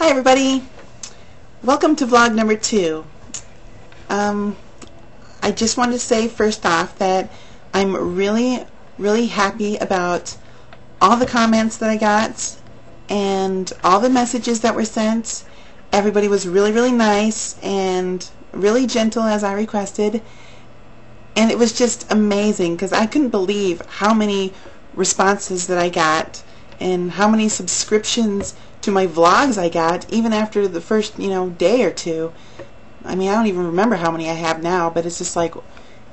Hi everybody, welcome to vlog number 2. I just wanted to say first off that I'm really happy about all the comments that I got and all the messages that were sent. Everybody was really nice and really gentle as I requested, and it was just amazing because I couldn't believe how many responses that I got and how many subscriptions to my vlogs I got even after the first day or two. I mean, I don't even remember how many I have now, but it's just like,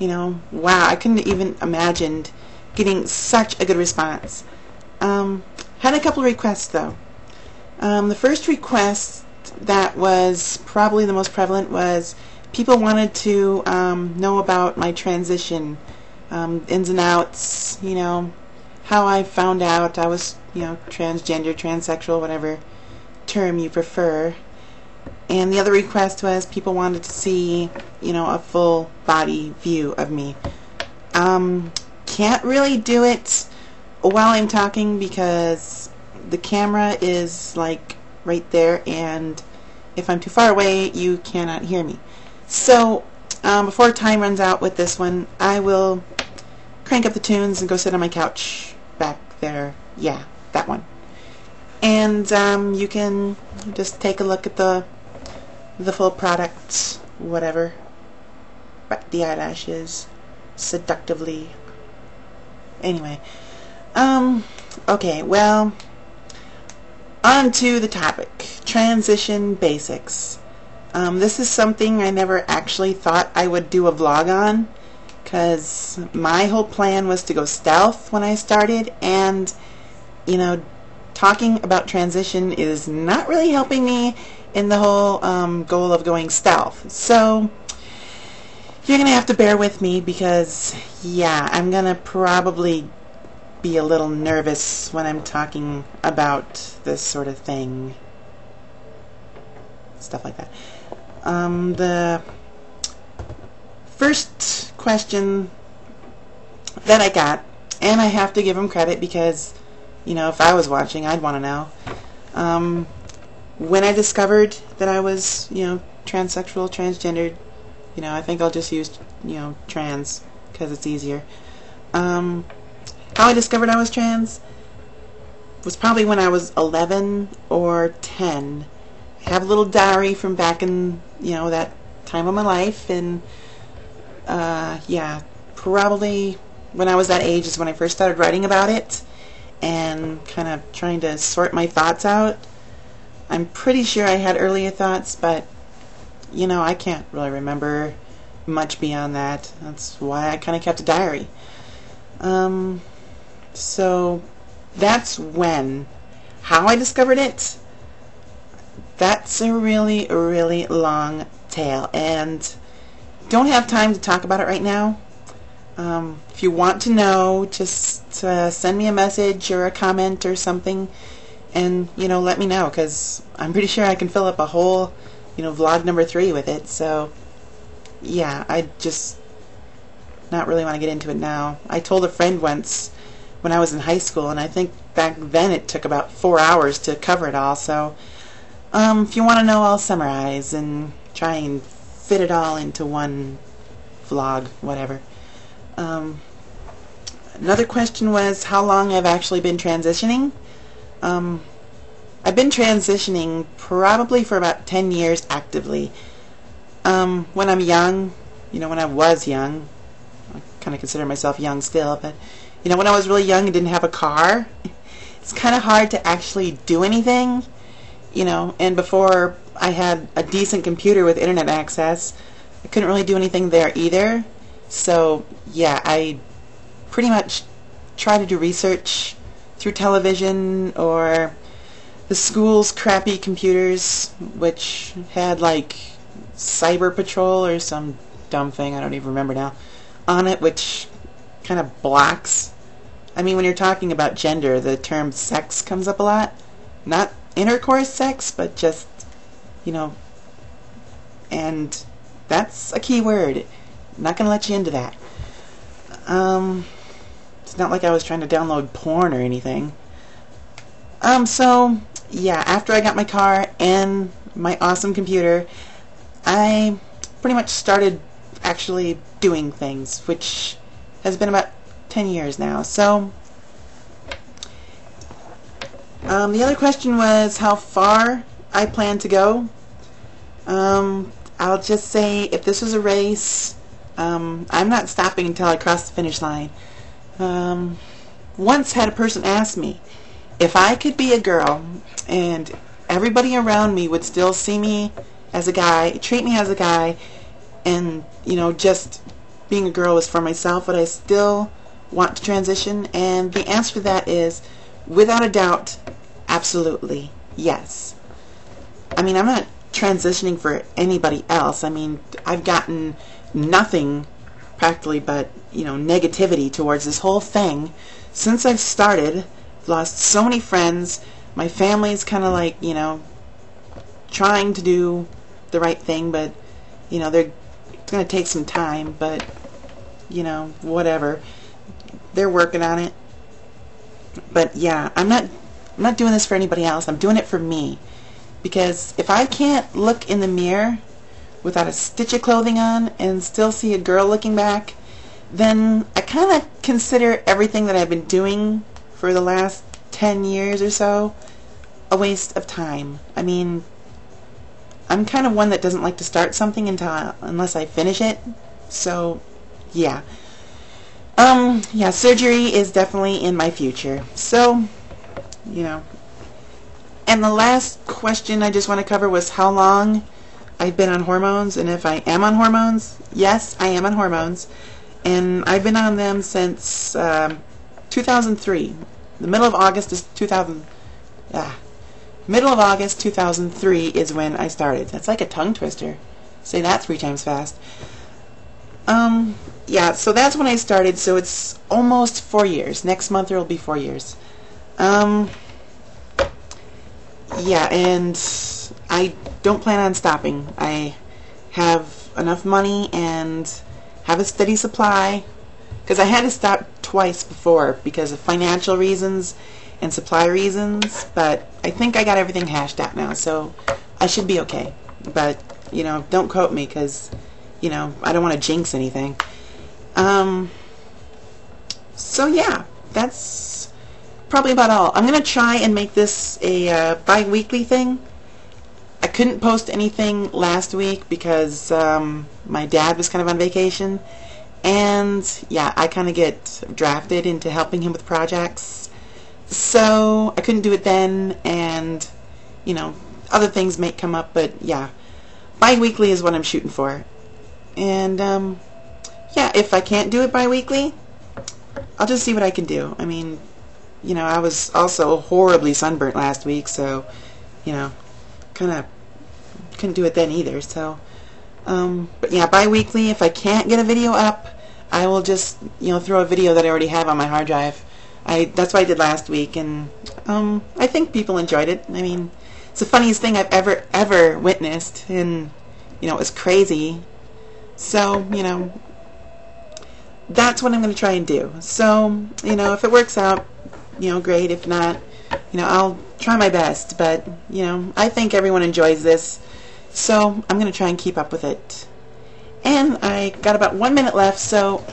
wow, I couldn't even imagined getting such a good response. Had a couple of requests though. The first request that was probably the most prevalent was people wanted to know about my transition, ins and outs, how I found out I was, transgender, transsexual, whatever term you prefer. And the other request was people wanted to see, a full body view of me. Can't really do it while I'm talking because the camera is like right there, and if I'm too far away you cannot hear me. So before time runs out with this one, I will crank up the tunes and go sit on my couch back there. Yeah, that one. And you can just take a look at the full product, whatever. Back the eyelashes seductively. Anyway, okay, well, on to the topic, transition basics. This is something I never actually thought I would do a vlog on, because my whole plan was to go stealth when I started, and talking about transition is not really helping me in the whole goal of going stealth. So you're gonna have to bear with me because yeah, I'm gonna probably be a little nervous when I'm talking about this sort of thing, stuff like that. The first question that I got, and I have to give him credit because if I was watching I'd want to know, when I discovered that I was transsexual, transgendered, I think I'll just use trans because it's easier. How I discovered I was trans was probably when I was 11 or 10. I have a little diary from back in that time of my life, and yeah, probably when I was that age is when I first started writing about it and kind of trying to sort my thoughts out. I'm pretty sure I had earlier thoughts, but I can't really remember much beyond that. That's why I kind of kept a diary. So that's when. How I discovered it, that's a really long tale, and don't have time to talk about it right now. If you want to know, just send me a message or a comment or something, and let me know, because I'm pretty sure I can fill up a whole vlog number 3 with it. So yeah, I just not really want to get into it now. I told a friend once when I was in high school, and I think back then it took about 4 hours to cover it all. So if you want to know, I'll summarize and try and fit it all into one vlog, whatever. Another question was how long I've actually been transitioning. I've been transitioning probably for about 10 years actively. When I'm young, when I was young, I kind of consider myself young still, but when I was really young and didn't have a car, it's kind of hard to actually do anything, and before I had a decent computer with internet access, I couldn't really do anything there either. So yeah, I pretty much try to do research through television or the school's crappy computers, which had like Cyber Patrol or some dumb thing, I don't even remember now, on it, which kind of blocks. I mean, when you're talking about gender, the term sex comes up a lot. Not intercourse sex, but just, and that's a key word. I'm not going to let you into that. It's not like I was trying to download porn or anything. So yeah, after I got my car and my awesome computer, I pretty much started actually doing things, which has been about 10 years now. So the other question was how far I plan to go. I'll just say, if this was a race, I'm not stopping until I cross the finish line. Once had a person ask me if I could be a girl and everybody around me would still see me as a guy, treat me as a guy, and, you know, just being a girl was for myself, would I still want to transition? And the answer to that is, without a doubt, absolutely yes. I mean, I'm not transitioning for anybody else. I mean, I've gotten nothing practically but, you know, negativity towards this whole thing since I've started. I've lost so many friends. My family's kind of like, you know, trying to do the right thing, but, you know, it's going to take some time, but, you know, whatever. They're working on it. But yeah, I'm not doing this for anybody else. I'm doing it for me. Because if I can't look in the mirror without a stitch of clothing on and still see a girl looking back, then I kind of consider everything that I've been doing for the last 10 years or so a waste of time. I mean, I'm kind of one that doesn't like to start something unless I finish it. So, yeah. Yeah, surgery is definitely in my future. So, you know. And the last question I just want to cover was how long I've been on hormones, and if I am on hormones. Yes, I am on hormones, and I've been on them since 2003. The middle of August is 2003 is when I started. That's like a tongue twister. Say that 3 times fast. Yeah, so that's when I started, so it's almost 4 years. Next month it'll be 4 years. Yeah, and I don't plan on stopping. I have enough money and have a steady supply, because I had to stop twice before because of financial reasons and supply reasons, but I think I got everything hashed out now, so I should be okay. But, you know, don't quote me, because, you know, I don't want to jinx anything. So yeah, that's probably about all. I'm going to try and make this a bi-weekly thing. I couldn't post anything last week because my dad was kind of on vacation, and yeah, I kind of get drafted into helping him with projects, so I couldn't do it then, and you know, other things may come up, but yeah, bi-weekly is what I'm shooting for. And yeah, if I can't do it bi-weekly, I'll just see what I can do. I mean, you know, I was also horribly sunburnt last week, so, you know, kind of couldn't do it then either. So, but yeah, bi-weekly. If I can't get a video up, I will just, you know, throw a video that I already have on my hard drive. That's what I did last week, and I think people enjoyed it. I mean, it's the funniest thing I've ever witnessed, and you know, it was crazy. So, you know, that's what I'm going to try and do. So, you know, if it works out, you know, great. If not, you know, I'll try my best. But, you know, I think everyone enjoys this, so I'm going to try and keep up with it. And I got about 1 minute left, so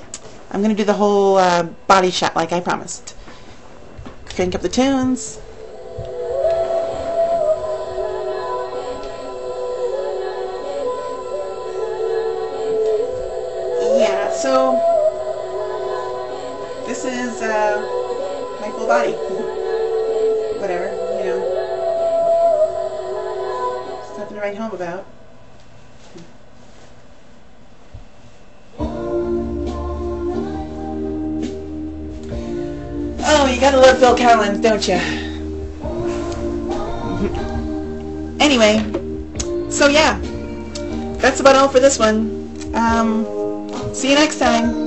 I'm going to do the whole body shot like I promised. Crank up the tunes. Yeah, so this is my full body. Whatever, you know. There's nothing to write home about. Oh, you gotta love Phil Collins, don't you? Anyway, so yeah, that's about all for this one. See you next time.